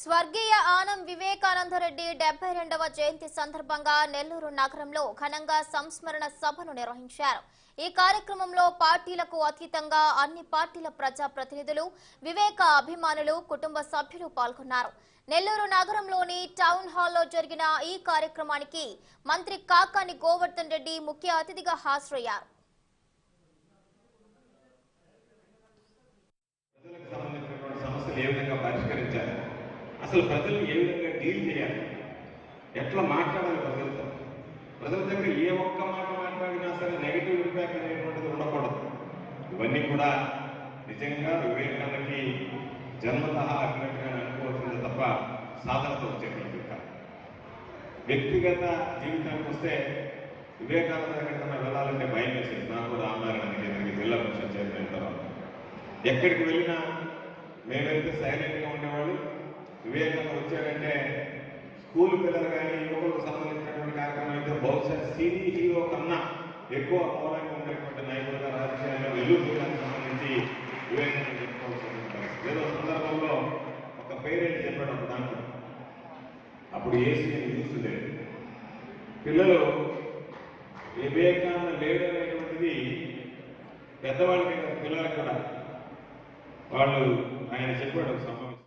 స్వర్గీయ ఆనం వివేకానందరెడ్డి 72వ జయంతి సందర్భంగా నెల్లూరు నగరంలో ఘనంగా సంస్మరణ సభను నిర్వహించారు. ఈ కార్యక్రమంలో పార్టీలకు అతీతంగా అన్ని పార్టీల ప్రజా ప్రతినిధులు, వివేక అభిమానులు, కుటుంబ సభ్యులు పాల్గొన్నారు. నెల్లూరు నగరంలోని టౌన్ హాల్లో జరిగిన ఈ కార్యక్రమానికి మంత్రి కాకాని గోవర్ధన్ రెడ్డి ముఖ్య అతిథిగా హాజరయ్యారు. అసలు ప్రజలు ఏ విధంగా డీల్ చేయాలి, ఎట్లా మాట్లాడాలి, ప్రజల దగ్గర ఏ ఒక్క మాట మాట్లాడినా సరే నెగిటివ్ ఇంపాక్ట్ అనేటువంటిది ఉండకూడదు. ఇవన్నీ కూడా నిజంగా వివేకానందకి జన్మతః అభినట్టుగా అనుకోవాల్సిందే తప్ప సాధనతో వచ్చేటువంటి కాదు. వ్యక్తిగత జీవితానికి వస్తే వివేకానంద ఎక్కడికన్నా వెళ్ళాలంటే భయం వేసింది. నాకు రామనారాయణ కేంద్రకి జిల్లా పరిషత్ చైర్మన్ తర్వాత ఎక్కడికి వెళ్ళినా మేమైతే సైలెంట్గా ఉండేవాళ్ళు. వివేకానంద వచ్చారంటే స్కూల్ పిల్లలు కానీ యువకులకు సంబంధించినటువంటి కార్యక్రమం అయితే బహుశా సినీ హీరో కన్నా ఎక్కువ పౌరానికి ఉండేటువంటి నాయకులుగా రాజకీయాల్లో వెలుగులకు సంబంధించి వివేకానంద చెప్పుకోవాల్సిన పరిస్థితి. ఏదో సందర్భంలో ఒక పేరెంట్ చెప్పాడు ఒక దాంట్లో, అప్పుడు ఏసీ న్యూస్ లేదు, పిల్లలు వివేకానంద లేడు అనేటువంటిది పెద్దవాళ్ళకి పిల్లలకి కూడా వాళ్ళు ఆయన చెప్పాడు ఒక సంభవం.